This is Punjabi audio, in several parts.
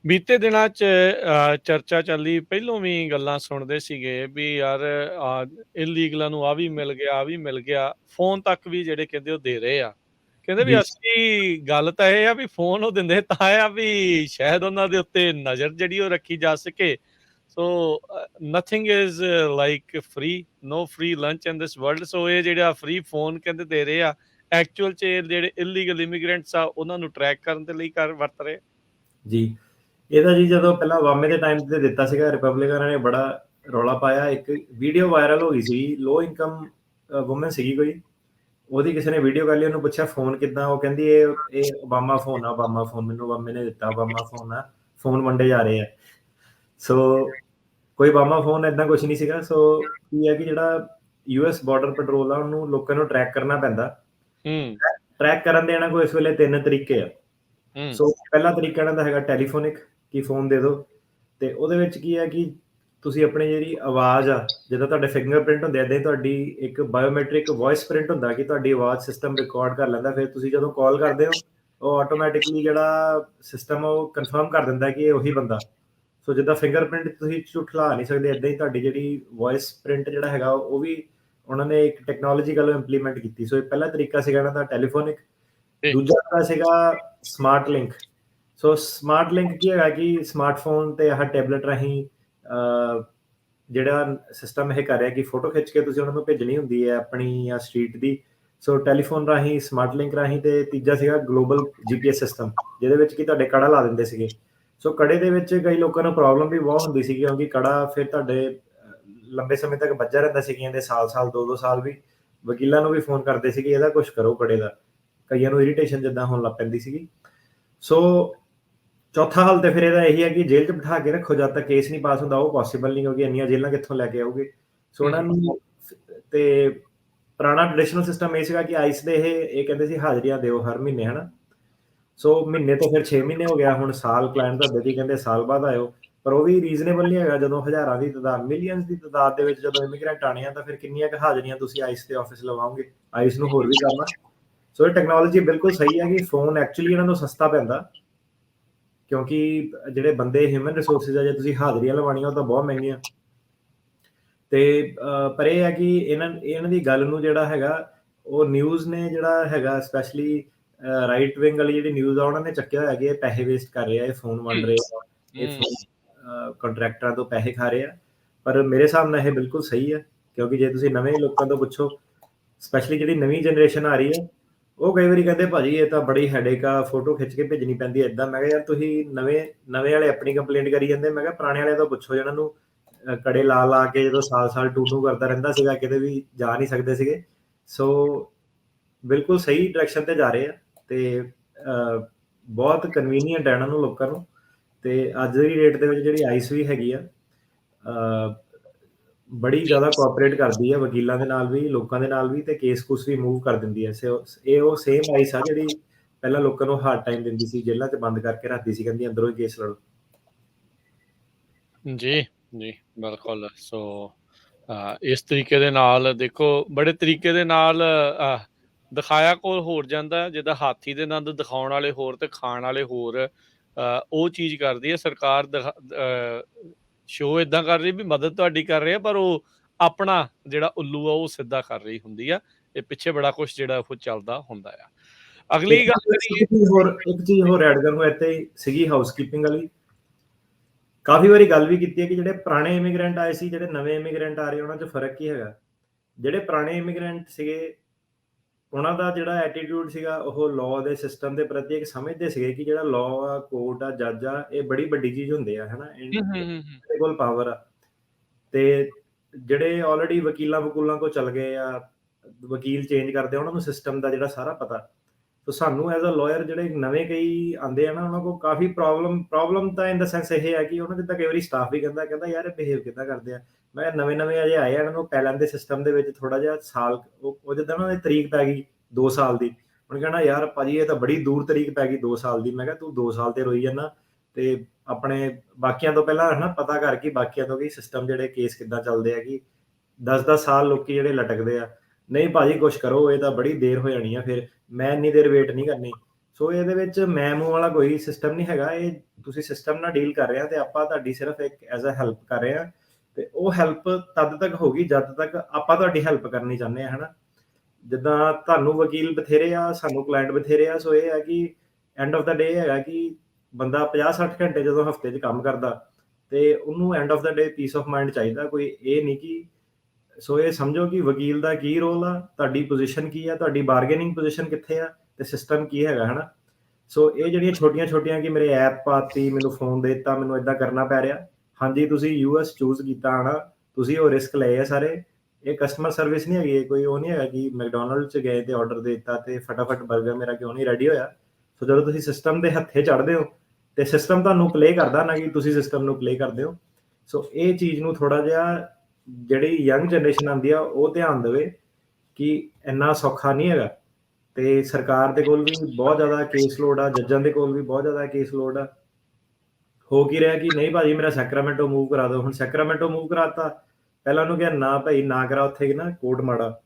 ਬੀਤੇ ਦਿਨਾਂ 'ਚ ਚਰਚਾ ਚੱਲੀ, ਪਹਿਲੋਂ ਵੀ ਗੱਲਾਂ ਸੁਣਦੇ ਸੀਗੇ ਵੀ ਯਾਰ ਇਲਲੀਗਲਾਂ ਨੂੰ ਆ ਵੀ ਮਿਲ ਗਿਆ, ਆ ਵੀ ਮਿਲ ਗਿਆ। ਫ਼ੋਨ ਤੱਕ ਵੀ ਜਿਹੜੇ ਕਹਿੰਦੇ ਉਹ ਦੇ ਰਹੇ ਆ। ਕਹਿੰਦੇ ਵੀ ਜੀ। ਅਸਲੀ ਗੱਲ ਤਾਂ ਇਹ ਆ ਵੀ ਫ਼ੋਨ ਉਹ ਦਿੰਦੇ ਤਾਂ ਆ ਵੀ ਸ਼ਾਇਦ ਉਹਨਾਂ ਦੇ ਉੱਤੇ ਨਜ਼ਰ ਜਿਹੜੀ ਉਹ ਰੱਖੀ ਜਾ ਸਕੇ। So nothing is like free, no free lunch in this world. So ਇਹ ਜਿਹੜਾ ਫ੍ਰੀ ਫ਼ੋਨ ਕਹਿੰਦੇ ਦੇ ਰਹੇ ਆ, ਐਕਚੁਅਲ 'ਚ ਜਿਹੜੇ ਇਲਲੀਗਲ ਇਮੀਗ੍ਰੈਂਟਸ ਆ, ਉਹਨਾਂ ਨੂੰ ਟਰੈਕ ਕਰਨ ਦੇ ਲਈ ਵਰਤ ਰਹੇ। ਜੀ। ਇਹਦਾ ਜੀ ਜਦੋਂ ਪਹਿਲਾਂ ਓਬਾਮੇ ਦੇ ਟਾਈਮ ਤੇ ਦਿੱਤਾ ਸੀਗਾ, ਰਿਪਬਲਿਕਨਾਂ ਨੇ ਬੜਾ ਰੌਲਾ ਪਾਇਆ। ਇੱਕ ਵੀਡੀਓ ਵਾਇਰਲ ਹੋ ਗਈ ਸੀ, ਲੋ ਇਨਕਮ ਵੂਮਨ ਸੀਗੀ ਕੋਈ, ਉਹਦੀ ਕਿਸੇ ਨੇ ਵੀਡੀਓ ਕਰ ਲਈ, ਉਹਨੂੰ ਪੁੱਛਿਆ ਫ਼ੋਨ ਕਿੱਦਾਂ, ਉਹ ਕਹਿੰਦੀ ਇਹ ਓਬਾਮਾ ਫ਼ੋਨ ਆ, ਓਬਾਮਾ ਫ਼ੋਨ ਮੈਨੂੰ ਓਬਾਮੇ ਨੇ ਦਿੱਤਾ, ਓਬਾਮਾ ਫ਼ੋਨ ਆ, ਫ਼ੋਨ ਵੰਡੇ ਜਾ ਰਹੇ ਆ। ਸੋ ਕੋਈ ਓਬਾਮਾ ਫ਼ੋਨ ਏਦਾਂ ਕੁਛ ਨਹੀਂ ਸੀਗਾ। ਸੋ ਕੀ ਹੈ ਕਿ ਜਿਹੜਾ US ਬਾਰਡਰ ਪੈਟਰੋਲ ਆ, ਉਹਨੂੰ ਲੋਕਾਂ ਨੂੰ ਟਰੈਕ ਕਰਨਾ ਪੈਂਦਾ। ਹੂੰ, ਟਰੈਕ ਕਰਨ ਦੇ ਇਹਨਾਂ ਕੋਲ ਇਸ ਵੇਲੇ 3 ਤਰੀਕੇ ਆ। ਹੂੰ, ਸੋ ਪਹਿਲਾ ਤਰੀਕਾ ਇਹਨਾਂ ਦਾ ਹੈਗਾ ਟੈਲੀਫੋਨਿਕ, ਕਿ ਫ਼ੋਨ ਦੇ ਦਿਓ, ਤੇ ਉਹਦੇ ਵਿੱਚ ਕੀ ਹੈ ਕਿ ਤੁਸੀਂ ਆਪਣੀ ਜਿਹੜੀ ਆਵਾਜ਼ ਆ, ਜਿੱਦਾਂ ਤੁਹਾਡੇ ਫਿੰਗਰਪ੍ਰਿੰਟ ਹੁੰਦੇ ਆ, ਏਦਾਂ ਹੀ ਤੁਹਾਡੀ ਇੱਕ ਬਾਇਓਮੈਟ੍ਰਿਕ ਵੌਇਸ ਪ੍ਰਿੰਟ ਹੁੰਦਾ ਕਿ ਤੁਹਾਡੀ ਆਵਾਜ਼ ਸਿਸਟਮ ਰਿਕਾਰਡ ਕਰ ਲੈਂਦਾ। ਫਿਰ ਤੁਸੀਂ ਜਦੋਂ ਕਾਲ ਕਰਦੇ ਹੋ, ਉਹ ਆਟੋਮੈਟਿਕਲੀ ਜਿਹੜਾ ਸਿਸਟਮ ਉਹ ਕਨਫਰਮ ਕਰ ਦਿੰਦਾ ਕਿ ਇਹ ਉਹੀ ਬੰਦਾ। ਸੋ ਜਿੱਦਾਂ ਫਿੰਗਰਪ੍ਰਿੰਟ ਤੁਸੀਂ ਝੁਠਲਾ ਨਹੀਂ ਸਕਦੇ, ਏਦਾਂ ਹੀ ਤੁਹਾਡੀ ਜਿਹੜੀ ਵੌਇਸ ਪ੍ਰਿੰਟ ਜਿਹੜਾ ਹੈਗਾ ਉਹ ਵੀ ਉਹਨਾਂ ਨੇ ਇੱਕ ਟੈਕਨੋਲੋਜੀ ਵੱਲੋਂ ਇੰਪਲੀਮੈਂਟ ਕੀਤੀ। ਸੋ ਇਹ ਪਹਿਲਾ ਤਰੀਕਾ ਸੀਗਾ ਇਹਨਾਂ ਦਾ ਟੈਲੀਫੋਨਿਕ। ਜੀ, ਦੂਜਾ ਜਿਹੜਾ ਸੀਗਾ ਸਮਾਰਟ ਲਿੰਕ। ਸੋ ਸਮਾਰਟ ਲਿੰਕ ਕੀ ਹੈਗਾ ਕਿ ਸਮਾਰਟਫੋਨ ਤੇ ਆਹ ਟੈਬਲੇਟ ਰਾਹੀਂ ਜਿਹੜਾ ਸਿਸਟਮ ਇਹ ਕਰ ਰਿਹਾ ਕਿ ਫੋਟੋ ਖਿੱਚ ਕੇ ਤੁਸੀਂ ਉਹਨਾਂ ਨੂੰ ਭੇਜਣੀ ਹੁੰਦੀ ਹੈ ਆਪਣੀ ਜਾਂ ਸਟਰੀਟ ਦੀ। ਸੋ ਟੈਲੀਫੋਨ ਰਾਹੀਂ, ਸਮਾਰਟ ਲਿੰਕ ਰਾਹੀਂ। ਤੇ ਤੀਜਾ ਸੀਗਾ ਗਲੋਬਲ GPS ਸਿਸਟਮ, ਜਿਹਦੇ ਵਿੱਚ ਕਿ ਤੁਹਾਡੇ ਕੜਾ ਲਾ ਦਿੰਦੇ ਸੀਗੇ। ਸੋ ਕੜੇ ਦੇ ਵਿੱਚ ਕਈ ਲੋਕਾਂ ਨੂੰ ਪ੍ਰੋਬਲਮ ਵੀ ਬਹੁਤ ਹੁੰਦੀ ਸੀਗੀ, ਕਿਉਂਕਿ ਕੜਾ ਫਿਰ ਤੁਹਾਡੇ ਲੰਬੇ ਸਮੇਂ ਤੱਕ ਵੱਜਾ ਰਹਿੰਦਾ ਸੀ, ਕਹਿੰਦੇ ਸਾਲ-ਸਾਲ 2-2 ਸਾਲ ਵੀ। ਵਕੀਲਾਂ ਨੂੰ ਵੀ ਫੋਨ ਕਰਦੇ ਸੀਗੇ ਇਹਦਾ ਕੁਛ ਕਰੋ ਕੜੇ ਦਾ, ਕਈਆਂ ਨੂੰ ਇਰੀਟੇਸ਼ਨ ਜਿੱਦਾਂ ਹੋਣ ਲੱਗ ਪੈਂਦੀ ਸੀਗੀ। ਸੋ ਚੌਥਾ ਹੱਲ ਤੇ ਫਿਰ ਇਹਦਾ ਇਹੀ ਹੈ ਕਿ ਜੇਲ੍ਹ 'ਚ ਬਿਠਾ ਕੇ ਰੱਖੋ ਜਦ ਤੱਕ ਕੇਸ ਨਹੀਂ ਪਾਸ ਹੁੰਦਾ। ਉਹ ਪੋਸੀਬਲ ਨਹੀਂ, ਕਿਉਂਕਿ ਇੰਨੀਆਂ ਜੇਲ੍ਹਾਂ ਕਿੱਥੋਂ ਲੈ ਕੇ ਆਓਗੇ। ਸੋ ਉਹਨਾਂ ਨੂੰ ਤੇ ਪੁਰਾਣਾ ਟ੍ਰੈਡੀਸ਼ਨਲ ਸਿਸਟਮ ਇਹ ਸੀਗਾ ਕਿ ਆਈਸ ਦੇ ਇਹ ਕਹਿੰਦੇ ਸੀ ਹਾਜ਼ਰੀਆਂ ਦਿਓ ਹਰ ਮਹੀਨੇ, ਹਨਾ। ਸੋ ਮਹੀਨੇ ਤੋਂ ਫਿਰ 6 ਮਹੀਨੇ ਹੋ ਗਿਆ, ਹੁਣ ਸਾਲ ਕਲਾਇੰਟ ਦਾ ਦੇ ਕਹਿੰਦੇ ਸਾਲ ਬਾਅਦ ਆਇਓ। ਪਰ ਉਹ ਵੀ ਰੀਜ਼ਨੇਬਲ ਨਹੀਂ ਹੈਗਾ, ਜਦੋਂ ਹਜ਼ਾਰਾਂ ਦੀ ਤਾਦਾਦ, ਮਿਲੀਅਨਸ ਦੀ ਤਾਦਾਦ ਦੇ ਵਿੱਚ ਜਦੋਂ ਇਮੀਗ੍ਰੈਂਟ ਆਣੇ ਆ, ਤਾਂ ਫਿਰ ਕਿੰਨੀਆਂ ਕੁ ਹਾਜ਼ਰੀਆਂ ਤੁਸੀਂ ਆਈਸ ਦੇ ਆਫਿਸ ਲਵਾਓਗੇ, ਆਈਸ ਨੂੰ ਹੋਰ ਵੀ ਕਰਨਾ। ਸੋ ਇਹ ਟੈਕਨੋਲੋਜੀ ਬਿਲਕੁਲ ਸਹੀ ਹੈ ਕਿ ਫੋਨ ਐਕਚੁਅਲੀ ਇਹਨਾਂ ਨੂੰ ਸਸਤਾ ਪੈਂਦਾ, ਕਿਉਂਕਿ ਜਿਹੜੇ ਬੰਦੇ ਹਿਊਮਨ ਰਿਸੋਰਸਿਸ ਆ, ਜੇ ਤੁਸੀਂ ਹਾਜ਼ਰੀਆਂ ਲਵਾਉਣੀਆਂ ਉਹ ਤਾਂ ਬਹੁਤ ਮਹਿੰਗੀਆਂ। ਤੇ ਪਰ ਇਹ ਹੈ ਕਿ ਇਹਨਾਂ ਦੀ ਗੱਲ ਨੂੰ ਜਿਹੜਾ ਹੈਗਾ ਉਹ ਨਿਊਜ਼ ਨੇ ਜਿਹੜਾ ਹੈਗਾ ਸਪੈਸ਼ਲੀ ਰਾਈਟ ਵਿੰਗ ਵਾਲੀ ਜਿਹੜੀ ਨਿਊਜ਼ ਆ, ਉਹਨਾਂ ਨੇ ਚੱਕਿਆ ਹੋਇਆ ਕਿ ਇਹ ਪੈਸੇ ਵੇਸਟ ਕਰ ਰਹੇ ਆ, ਇਹ ਫੋਨ ਵੰਡ ਰਹੇ ਆ, ਇਹ ਫੋਨ ਕੰਟਰੈਕਟਰਾਂ ਤੋਂ ਪੈਸੇ ਖਾ ਰਹੇ ਆ। ਪਰ ਮੇਰੇ ਹਿਸਾਬ ਨਾਲ ਇਹ ਬਿਲਕੁਲ ਸਹੀ ਹੈ, ਕਿਉਂਕਿ ਜੇ ਤੁਸੀਂ ਨਵੇਂ ਲੋਕਾਂ ਤੋਂ ਪੁੱਛੋ, ਸਪੈਸ਼ਲੀ ਜਿਹੜੀ ਨਵੀਂ ਜਨਰੇਸ਼ਨ ਆ ਰਹੀ ਹੈ, ਉਹ ਕਈ ਵਾਰੀ ਕਹਿੰਦੇ ਭਾਜੀ ਇਹ ਤਾਂ ਬੜੀ ਹੈਡੇਕ ਆ, ਫੋਟੋ ਖਿੱਚ ਕੇ ਭੇਜਣੀ ਪੈਂਦੀ ਹੈ ਏਦਾਂ। ਮੈਂ ਕਿਹਾ ਯਾਰ ਤੁਸੀਂ ਨਵੇਂ ਵਾਲੇ ਆਪਣੀ ਕੰਪਲੇਂਟ ਕਰੀ ਜਾਂਦੇ, ਮੈਂ ਕਿਹਾ ਪੁਰਾਣੇ ਵਾਲਿਆਂ ਤੋਂ ਪੁੱਛੋ ਜਿਹਨਾਂ ਨੂੰ ਕੜੇ ਲਾ ਕੇ ਜਦੋਂ ਸਾਲ-ਸਾਲ ਟੂ ਕਰਦਾ ਰਹਿੰਦਾ ਸੀਗਾ, ਕਿਤੇ ਵੀ ਜਾ ਨਹੀਂ ਸਕਦੇ ਸੀਗੇ। ਸੋ ਬਿਲਕੁਲ ਸਹੀ ਡਾਇਰੈਕਸ਼ਨ ਤੇ ਜਾ ਰਹੇ ਆ, ਤੇ ਬਹੁਤ ਕਨਵੀਨੀਅੰਟ ਹੈ ਇਹਨਾਂ ਨੂੰ, ਲੋਕਾਂ ਨੂੰ। ਤੇ ਅੱਜ ਦੀ ਡੇਟ ਦੇ ਵਿੱਚ ਜਿਹੜੀ ਆਈਸ ਵੀ ਹੈਗੀ ਆ, ਬੜੀ ਜ਼ਿਆਦਾ ਕੋਆਪਰੇਟ ਕਰਦੀ ਹੈ ਵਕੀਲਾਂ ਦੇ ਨਾਲ ਵੀ, ਲੋਕਾਂ ਦੇ ਨਾਲ ਵੀ, ਤੇ ਕੇਸ-ਕੂਸ ਵੀ ਮੂਵ ਕਰ ਦਿੰਦੀ ਹੈ। ਇਹ ਉਹ ਸੇਮ ਆਈਸ ਆ ਜਿਹੜੀ ਪਹਿਲਾਂ ਲੋਕਾਂ ਨੂੰ ਹਾਰਡ ਟਾਈਮ ਦਿੰਦੀ ਸੀ, ਜੇਲ੍ਹਾਂ 'ਚ ਬੰਦ ਕਰਕੇ ਰੱਖਦੀ ਸੀ, ਕਹਿੰਦੀ ਅੰਦਰੋਂ ਹੀ ਕੇਸ ਲੜੋ। ਜੀ, ਜੀ, ਬਿਲਕੁਲ। ਸੋ ਇਸ ਤਰੀਕੇ ਦੇ ਨਾਲ ਦੇਖੋ, ਬੜੇ ਤਰੀਕੇ ਦੇ ਨਾਲ ਦਿਖਾਇਆ ਕੋਲ ਹੋਰ ਜਾਂਦਾ, ਜਿੱਦਾਂ ਹਾਥੀ ਦੇ ਦੰਦ ਦਿਖਾਉਣ ਵਾਲੇ ਹੋਰ ਤੇ ਖਾਣ ਵਾਲੇ ਹੋਰ। ਉਹ ਚੀਜ਼ ਕਰਦੀ ਹੈ ਸਰਕਾਰ, ਸ਼ੋਅ ਏਦਾਂ ਕਰ ਰਹੀ ਵੀ ਮਦਦ ਤੁਹਾਡੀ ਕਰ ਰਹੇ ਆ, ਪਰ ਉਹ ਆਪਣਾ ਜਿਹੜਾ ਉੱਲੂ ਆ ਉਹ ਸਿੱਧਾ ਕਰ ਰਹੀ ਹੁੰਦੀ ਆ। ਇਹ ਪਿੱਛੇ ਬੜਾ ਕੁਛ ਜਿਹੜਾ ਉਹ ਚੱਲਦਾ ਹੁੰਦਾ ਆ। ਅਗਲੀ ਗੱਲ ਕਰੀਏ। ਇੱਕ ਚੀਜ਼ ਹੋਰ ਐਡ ਕਰਨ ਨੂੰ ਇੱਥੇ ਸੀਗੀ, ਹਾਊਸਕੀਪਿੰਗ ਵਾਲੀ। ਕਾਫੀ ਵਾਰੀ ਗੱਲ ਵੀ ਕੀਤੀ ਹੈ ਕਿ ਜਿਹੜੇ ਪੁਰਾਣੇ ਇਮੀਗ੍ਰੈਂਟ ਆਏ ਸੀ, ਜਿਹੜੇ ਨਵੇਂ ਇਮੀਗ੍ਰੈਂਟ ਆ ਰਹੇ, ਉਹਨਾਂ 'ਚ ਫਰਕ ਕੀ ਹੈਗਾ। ਜਿਹੜੇ ਪੁਰਾਣੇ ਇਮੀਗ੍ਰੈਂਟ ਸੀਗੇ, ਉਹਨਾਂ ਦਾ ਜਿਹੜਾ ਐਟੀਟਿਊਡ ਸੀਗਾ, ਉਹ ਲਾਅ ਦੇ ਸਿਸਟਮ ਦੇ ਪ੍ਰਤੀ ਇੱਕ ਸਮਝਦੇ ਸੀਗੇ ਕਿ ਜਿਹੜਾ ਲਾਅ ਆ, ਕੋਰਟ ਆ, ਜੱਜ ਆ, ਇਹ ਬੜੀ ਵੱਡੀ ਚੀਜ਼ ਹੁੰਦੇ ਆ, ਹਨਾ। ਇਹਦੇ ਕੋਲ ਪਾਵਰ ਆ। ਤੇ ਜਿਹੜੇ ਆਲਰੇਡੀ ਵਕੀਲਾਂ ਕੋਲ ਚੱਲ ਗਏ ਆ, ਵਕੀਲ ਚੇਂਜ ਕਰਦੇ ਆ, ਉਹਨਾਂ ਨੂੰ ਸਿਸਟਮ ਦਾ ਜਿਹੜਾ ਸਾਰਾ ਪਤਾ। ਸੋ ਸਾਨੂੰ ਐਜ਼ ਅ ਲਾਇਰ ਜਿਹੜੇ ਨਵੇਂ ਕਈ ਆਉਂਦੇ ਆ ਨਾ, ਉਹਨਾਂ ਕੋਲ ਕਾਫੀ ਪ੍ਰੋਬਲਮ ਤਾਂ ਇਨ ਦਾ ਸੈਂਸ ਇਹ ਹੈ ਕਿ ਉਹਨਾਂ ਦੇ ਤਾਂ ਕਈ ਵਾਰੀ ਸਟਾਫ ਵੀ ਕਹਿੰਦਾ ਯਾਰ ਇਹ ਬਿਹੇਵ ਕਿੱਦਾਂ ਕਰਦੇ ਆ। ਮੈਂ ਨਵੇਂ ਅਜੇ ਆਏ ਆ, ਇਹਨਾਂ ਨੂੰ ਪਹਿਲਾਂ ਦੇ ਸਿਸਟਮ ਦੇ ਵਿੱਚ ਥੋੜਾ ਜਿਹਾ ਸਾਲ, ਉਹ ਜਿੱਦਾਂ ਉਹਨਾਂ ਦੀ ਤਰੀਕ ਪੈ ਗਈ 2 ਸਾਲ ਦੀ, ਹੁਣ ਕਹਿਣਾ ਯਾਰ ਭਾਜੀ ਇਹ ਤਾਂ ਬੜੀ ਦੂਰ ਤਰੀਕ ਪੈ ਗਈ 2 ਸਾਲ ਦੀ। ਮੈਂ ਕਿਹਾ ਤੂੰ 2 ਸਾਲ ਤੇ ਰੋਈ ਜਾਂਦਾ, ਤੇ ਆਪਣੇ ਬਾਕੀਆਂ ਤੋਂ ਪਹਿਲਾਂ ਹਨਾ ਪਤਾ ਕਰ ਕਿ ਬਾਕੀਆਂ ਤੋਂ ਕਿ ਸਿਸਟਮ ਜਿਹੜੇ ਕੇਸ ਕਿੱਦਾਂ ਚੱਲਦੇ ਆ, ਕਿ 10-10 ਸਾਲ ਲੋਕੀ ਜਿਹੜੇ ਲਟਕਦੇ ਆ। ਨਹੀਂ ਭਾਜੀ ਕੁਛ ਕਰੋ, ਇਹ ਤਾਂ ਬੜੀ ਦੇਰ ਹੋ ਜਾਣੀ ਆ, ਫਿਰ ਮੈਂ ਇੰਨੀ ਦੇਰ ਵੇਟ ਨਹੀਂ ਕਰਨੀ। ਸੋ ਇਹਦੇ ਵਿੱਚ ਮੈਂ ਮੂੰਹ ਵਾਲਾ ਕੋਈ ਸਿਸਟਮ ਨਹੀਂ ਹੈਗਾ, ਇਹ ਤੁਸੀਂ ਸਿਸਟਮ ਨਾਲ ਡੀਲ ਕਰ ਰਹੇ ਆ ਤੇ ਆਪਾਂ ਤੁਹਾਡੀ ਸਿਰਫ ਇੱਕ ਐਜ਼ ਅ ਹੈਲਪ ਕਰ ਰਹੇ ਆ, ਤੇ ਉਹ ਹੈਲਪ ਤਦ ਤੱਕ ਹੋਗੀ ਜਦ ਤੱਕ ਆਪਾਂ ਤੁਹਾਡੀ ਹੈਲਪ ਕਰਨੀ ਚਾਹੁੰਦੇ ਆ, ਹਨਾ। ਜਿੱਦਾਂ ਤੁਹਾਨੂੰ ਵਕੀਲ ਬਥੇਰੇ ਆ, ਸਾਨੂੰ ਕਲਾਇੰਟ ਬਥੇਰੇ ਆ, ਸੋ ਇਹ ਹੈ ਕਿ ਐਂਡ ਆਫ ਦਾ ਡੇ ਹੈਗਾ ਕਿ ਬੰਦਾ 50-60 ਘੰਟੇ ਜਦੋਂ ਹਫਤੇ 'ਚ ਕੰਮ ਕਰਦਾ ਤੇ ਉਹਨੂੰ end of the day piece of mind ਚਾਹੀਦਾ, ਕੋਈ ਇਹ ਨਹੀਂ ਕਿ ਸੋ ਇਹ ਸਮਝੋ ਕਿ ਵਕੀਲ ਦਾ ਕੀ ਰੋਲ ਆ, ਤੁਹਾਡੀ ਪੋਜੀਸ਼ਨ ਕੀ ਆ, ਤੁਹਾਡੀ ਬਾਰਗੇਨਿੰਗ ਪੋਜੀਸ਼ਨ ਕਿੱਥੇ ਆ ਤੇ ਸਿਸਟਮ ਕੀ ਹੈਗਾ, ਹਨਾ। ਸੋ ਇਹ ਜਿਹੜੀਆਂ ਛੋਟੀਆਂ-ਛੋਟੀਆਂ ਕਿ ਮੇਰੇ ਐਪ ਪਾਤੀ, ਮੈਨੂੰ ਫੋਨ ਦੇ ਦਿੱਤਾ, ਮੈਨੂੰ ਏਦਾਂ ਕਰਨਾ ਪੈ ਰਿਹਾ। ਹਾਂਜੀ, ਤੁਸੀਂ ਯੂਐਸ ਚੂਜ਼ ਕੀਤਾ ਹਨਾ, ਤੁਸੀਂ ਉਹ ਰਿਸਕ ਲਏ ਆ ਸਾਰੇ। ਇਹ ਕਸਟਮਰ ਸਰਵਿਸ ਨਹੀਂ ਹੈਗੀ, ਇਹ ਕੋਈ ਉਹ ਨਹੀਂ ਹੈਗਾ ਕਿ ਮੈਕਡੋਨਲਡ 'ਚ ਗਏ ਤੇ ਆਰਡਰ ਦੇ ਦਿੱਤਾ ਤੇ ਫਟਾਫਟ ਬਰਗਰ ਮੇਰਾ ਕਿਉਂ ਨਹੀਂ ਰੈਡੀ ਹੋਇਆ। ਸੋ ਜਦੋਂ ਤੁਸੀਂ ਸਿਸਟਮ ਦੇ ਹੱਥੇ ਚੜ੍ਹਦੇ ਹੋ ਤੇ ਸਿਸਟਮ ਤੁਹਾਨੂੰ ਪਲੇ ਕਰਦਾ, ਨਾ ਕਿ ਤੁਸੀਂ ਸਿਸਟਮ ਨੂੰ ਪਲੇ ਕਰਦੇ ਹੋ। ਸੋ ਇਹ ਚੀਜ਼ ਨੂੰ ਥੋੜਾ ਜਿਹਾ ਜਿਹੜੀ ਯੰਗ ਜਨਰੇਸ਼ਨ ਆਉਂਦੀ ਆ ਉਹ ਧਿਆਨ ਦੇਵੇ ਕਿ ਇੰਨਾ ਸੌਖਾ ਨਹੀਂ ਹੈਗਾ, ਤੇ ਸਰਕਾਰ ਦੇ ਕੋਲ ਵੀ ਬਹੁਤ ਜ਼ਿਆਦਾ ਕੇਸ ਲੋਡ ਆ, ਜੱਜਾਂ ਦੇ ਕੋਲ ਵੀ ਬਹੁਤ ਜ਼ਿਆਦਾ ਕੇਸ ਲੋਡ ਆ। ਹੋ ਕੀ ਰਿਹਾ ਕਿ ਨਹੀਂ ਭਾਜੀ ਮੇਰਾ ਸੈਕਰਾਮੈਂਟੋ ਮੂਵ ਕਰਾ ਦਿਓ, ਹੁਣ ਸੈਕਰਾਮੈਂਟੋ ਮੂਵ ਕਰਾਤਾ, ਪਹਿਲਾਂ ਉਹਨੂੰ ਕਿਹਾ ਨਾ ਭਾਈ ਨਾ ਕਰਾ, ਉੱਥੇ ਨਾ ਕੋਰਟ ਮਾੜਾ,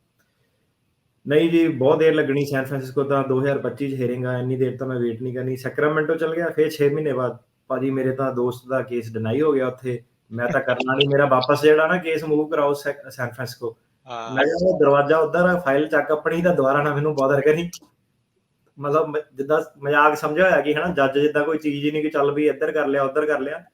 ਨਹੀਂ ਜੀ ਬਹੁਤ ਦੇਰ ਲੱਗਣੀ, ਸੈਨ ਫਰਾਂਸਿਸਕੋ ਤਾਂ 2025 ਚ ਹੀਅਰਿੰਗ ਆ, ਇੰਨੀ ਦੇਰ ਤਾਂ ਮੈਂ ਵੇਟ ਨਹੀਂ ਕਰਨੀ। ਸੈਕਰਾਮੈਂਟੋ ਚਲ ਗਿਆ, ਫਿਰ 6 ਮਹੀਨੇ ਬਾਅਦ ਭਾਜੀ ਮੇਰੇ ਤਾਂ ਦੋਸਤ ਦਾ ਕੇਸ ਡਿਨਾਈ ਹੋ ਗਿਆ ਉੱਥੇ, ਮੈਂ ਤਾਂ ਕਰਨਾ ਨਹੀਂ, ਮੇਰਾ ਵਾਪਸ ਜਿਹੜਾ ਨਾ ਕੇਸ ਮੂਵ ਕਰਾਓ ਸੈਨ ਫਰਾਂਸਿਸਕੋ। ਮੈਂ ਕਿਹਾ ਉਹ ਦਰਵਾਜ਼ਾ ਉੱਧਰ ਆ, ਫਾਈਲ ਚੱਕ ਆਪਣੀ, ਤਾਂ ਦੁਬਾਰਾ ਨਾ ਮੈਨੂੰ ਬਾਦਰ ਕਰੀ। ਮਤਲਬ ਜਿੱਦਾਂ ਮਜ਼ਾਕ ਸਮਝਿਆ ਹੋਇਆ ਕਿ ਹਨਾ ਜੱਜ ਜਿੱਦਾਂ ਕੋਈ ਚੀਜ਼ ਹੀ ਨਹੀਂ ਕਿ ਚੱਲ ਵੀ ਇੱਧਰ ਕਰ ਲਿਆ ਉੱਧਰ ਕਰ ਲਿਆ।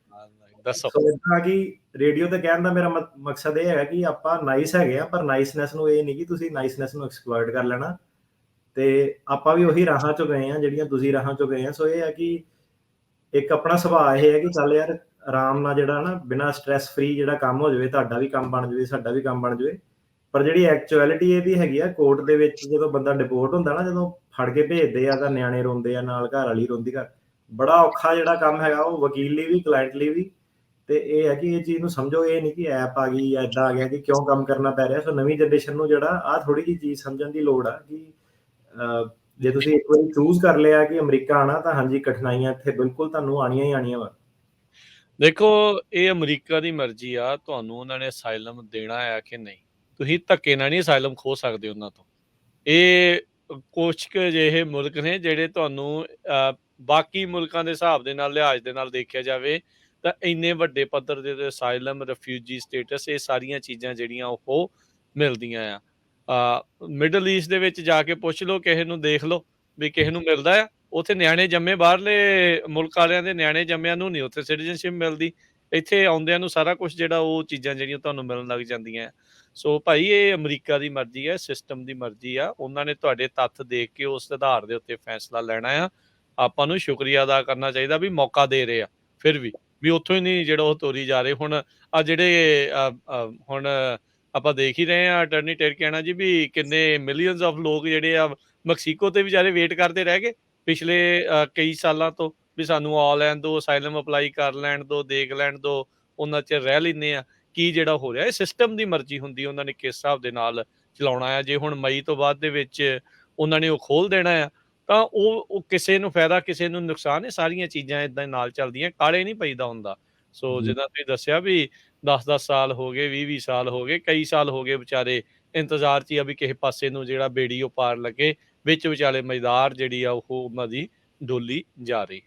ਦੱਸੋ। ਸੋ ਇਦਾਂ ਕਿ ਰੇਡੀਓ ਤੇ ਕਹਿਣ ਦਾ ਮੇਰਾ ਮਕਸਦ ਇਹ ਹੈਗਾ ਕਿ ਆਪਾਂ ਨਾਈਸ ਹੈਗੇ ਆ, ਪਰ ਨਾਈਸਨੈਸ ਨੂੰ ਇਹ ਨਹੀਂ ਕਿ ਤੁਸੀਂ ਨਾਈਸਨੈਸ ਨੂੰ ਐਕਸਪਲੋਇਟ ਕਰ ਲੈਣਾ, ਤੇ ਆਪਾਂ ਵੀ ਉਹੀ ਰਾਹਾਂ ਚੋਂ ਗਏ ਆ ਜਿਹੜੀਆਂ ਤੁਸੀਂ ਰਾਹਾਂ ਚੋਂ ਗਏ ਆ। ਸੋ ਇਹ ਹੈ ਕਿ ਇੱਕ ਆਪਣਾ ਸੁਭਾਅ ਇਹ ਹੈ ਕਿ ਚੱਲ ਯਾਰ ਆਰਾਮ ਨਾਲ ਜਿਹੜਾ ਨਾ ਬਿਨਾਂ ਸਟ੍ਰੈਸ ਫ੍ਰੀ ਜਿਹੜਾ ਕੰਮ ਹੋ ਜਾਵੇ, ਤੁਹਾਡਾ ਵੀ ਕੰਮ ਬਣ ਜਾਵੇ, ਸਾਡਾ ਵੀ ਕੰਮ ਬਣ ਜਾਵੇ। ਪਰ ਜਿਹੜੀ ਐਕਚੁਅਲਿਟੀ ਇਹਦੀ ਹੈਗੀ ਆ ਕੋਰਟ ਦੇ ਵਿੱਚ, ਜਦੋਂ ਬੰਦਾ ਡਿਪੋਰਟ ਹੁੰਦਾ ਨਾ, ਜਦੋਂ ਫੜ ਕੇ ਭੇਜਦੇ ਆ ਤਾਂ ਨਿਆਣੇ ਰੋਂਦੇ ਆ, ਨਾਲ ਘਰ ਵਾਲੀ ਰੋਂਦੀ ਘਰ, ਬੜਾ ਔਖਾ ਜਿਹੜਾ ਕੰਮ ਹੈਗਾ ਉਹ ਵਕੀਲ ਲਈ ਵੀ ਕਲਾਇੰਟ ਲਈ ਵੀ। ਤੇ ਇਹ ਹੈ ਕਿ ਇਹ ਚੀਜ਼ ਨੂੰ ਸਮਝੋ, ਇਹ ਨਹੀਂ ਕਿ ਐਪ ਆ ਗਈ ਜਾਂ ਏਦਾਂ ਆ ਗਿਆ ਕਿ ਕਿਉਂ ਕੰਮ ਕਰਨਾ ਪੈ ਰਿਹਾ। ਸੋ ਨਵੀਂ ਜਨਰੇਸ਼ਨ ਨੂੰ ਜਿਹੜਾ ਆ ਥੋੜੀ ਜਿਹੀ ਚੀਜ਼ ਸਮਝਣ ਦੀ ਲੋੜ ਆ ਕਿ ਜੇ ਤੁਸੀਂ ਇੱਕ ਵਾਰੀ ਚੂਜ਼ ਕਰ ਲਿਆ ਕਿ ਅਮਰੀਕਾ ਆਣਾ, ਤਾਂ ਹਾਂਜੀ ਕਠਿਨਾਈਆਂ ਇੱਥੇ ਬਿਲਕੁਲ ਤੁਹਾਨੂੰ ਆਣੀਆਂ ਹੀ ਆਣੀਆਂ ਵਾ। ਦੇਖੋ, ਇਹ ਅਮਰੀਕਾ ਦੀ ਮਰਜ਼ੀ ਆ, ਤੁਹਾਨੂੰ ਉਹਨਾਂ ਨੇ ਅਸਾਈਲਮ ਦੇਣਾ ਆ ਕਿ ਨਹੀਂ। ਤੁਸੀਂ ਧੱਕੇ ਨਾਲ ਨਹੀਂ ਅਸਾਈਲਮ ਖੋਹ ਸਕਦੇ ਉਹਨਾਂ ਤੋਂ। ਇਹ ਕੁਛ ਕੁ ਅਜਿਹੇ ਮੁਲਕ ਨੇ ਜਿਹੜੇ ਤੁਹਾਨੂੰ ਬਾਕੀ ਮੁਲਕਾਂ ਦੇ ਹਿਸਾਬ ਦੇ ਨਾਲ, ਲਿਹਾਜ਼ ਦੇ ਨਾਲ ਦੇਖਿਆ ਜਾਵੇ ਤਾਂ ਇੰਨੇ ਵੱਡੇ ਪੱਧਰ ਦੇ ਅਸਾਈਲਮ, ਰਿਫਿਊਜੀ ਸਟੇਟਸ, ਇਹ ਸਾਰੀਆਂ ਚੀਜ਼ਾਂ ਜਿਹੜੀਆਂ ਉਹ ਮਿਲਦੀਆਂ ਆ। ਮਿਡਲ ਈਸਟ ਦੇ ਵਿੱਚ ਜਾ ਕੇ ਪੁੱਛ ਲਓ ਕਿਸੇ ਨੂੰ, ਦੇਖ ਲਓ ਵੀ ਕਿਸੇ ਨੂੰ ਮਿਲਦਾ ਆ। ਉੱਥੇ ਨਿਆਣੇ ਜੰਮੇ, ਬਾਹਰਲੇ ਮੁਲਕ ਵਾਲਿਆਂ ਦੇ ਨਿਆਣੇ ਜੰਮਿਆਂ ਨੂੰ ਨਹੀਂ ਉੱਥੇ ਸਿਟੀਜ਼ਨਸ਼ਿਪ ਮਿਲਦੀ। ਇੱਥੇ ਆਉਂਦਿਆਂ ਨੂੰ ਸਾਰਾ ਕੁਛ ਜਿਹੜਾ ਉਹ ਚੀਜ਼ਾਂ ਜਿਹੜੀਆਂ ਤੁਹਾਨੂੰ ਮਿਲਣ ਲੱਗ ਜਾਂਦੀਆਂ। ਸੋ ਭਾਈ ਇਹ ਅਮਰੀਕਾ ਦੀ ਮਰਜ਼ੀ ਹੈ, ਸਿਸਟਮ ਦੀ ਮਰਜ਼ੀ ਆ। ਉਹਨਾਂ ਨੇ ਤੁਹਾਡੇ ਤੱਥ ਦੇਖ ਕੇ ਉਸ ਆਧਾਰ ਦੇ ਉੱਤੇ ਫੈਸਲਾ ਲੈਣਾ ਆ। ਆਪਾਂ ਨੂੰ ਸ਼ੁਕਰੀਆ ਅਦਾ ਕਰਨਾ ਚਾਹੀਦਾ ਵੀ ਮੌਕਾ ਦੇ ਰਹੇ ਆ, ਫਿਰ ਵੀ ਉੱਥੋਂ ਹੀ ਨਹੀਂ ਜਿਹੜਾ ਉਹ ਤੋਰੀ ਜਾ ਰਹੇ। ਹੁਣ ਆ ਜਿਹੜੇ ਹੁਣ ਆਪਾਂ ਦੇਖ ਹੀ ਰਹੇ ਆ, ਅਟਰਨੀ ਟੇਰ ਕਹਿਣਾ ਜੀ ਵੀ ਕਿੰਨੇ ਮਿਲੀਅਨਸ ਆਫ ਲੋਕ ਜਿਹੜੇ ਆ ਮੈਕਸੀਕੋ ਤੇ ਵਿਚਾਰੇ ਵੇਟ ਕਰਦੇ ਰਹਿ ਗਏ ਪਿਛਲੇ ਕਈ ਸਾਲਾਂ ਤੋਂ, ਵੀ ਸਾਨੂੰ ਆ ਲੈਣ ਦਿਓ, ਅਸਾਈਲਮ ਅਪਲਾਈ ਕਰ ਲੈਣ ਦਿਓ, ਦੇਖ ਲੈਣ ਦਿਓ, ਉਹਨਾਂ 'ਚ ਰਹਿ ਲੈਂਦੇ ਆ। ਕੀ ਜਿਹੜਾ ਹੋ ਰਿਹਾ, ਇਹ ਸਿਸਟਮ ਦੀ ਮਰਜ਼ੀ ਹੁੰਦੀ, ਉਹਨਾਂ ਨੇ ਕਿਸ ਹਿਸਾਬ ਦੇ ਨਾਲ ਚਲਾਉਣਾ ਆ। ਜੇ ਹੁਣ ਮਈ ਤੋਂ ਬਾਅਦ ਦੇ ਵਿੱਚ ਉਹਨਾਂ ਨੇ ਉਹ ਖੋਲ੍ਹ ਦੇਣਾ ਆ, ਤਾਂ ਉਹ ਕਿਸੇ ਨੂੰ ਫਾਇਦਾ, ਕਿਸੇ ਨੂੰ ਨੁਕਸਾਨ। ਇਹ ਸਾਰੀਆਂ ਚੀਜ਼ਾਂ ਏਦਾਂ ਨਾਲ ਚੱਲਦੀਆਂ, ਕਾਹਲੇ ਨਹੀਂ ਪਈਦਾ ਹੁੰਦਾ। ਸੋ ਜਿੱਦਾਂ ਤੁਸੀਂ ਦੱਸਿਆ ਵੀ 10-10 ਸਾਲ ਹੋ ਗਏ, 20-20 ਸਾਲ ਹੋ ਗਏ, ਕਈ ਸਾਲ ਹੋ ਗਏ ਵਿਚਾਰੇ ਇੰਤਜ਼ਾਰ 'ਚ ਹੀ ਆ ਵੀ ਕਿਸੇ ਪਾਸੇ ਨੂੰ ਜਿਹੜਾ ਬੇੜੀ ਉਹ ਪਾਰ ਲੱਗੇ, ਵਿੱਚ ਵਿਚਾਲੇ ਮਜ਼ਦਾਰ ਜਿਹੜੀ ਆ ਉਹ ਉਹਨਾਂ ਦੀ ਡੋਲੀ ਜਾ ਰਹੀ।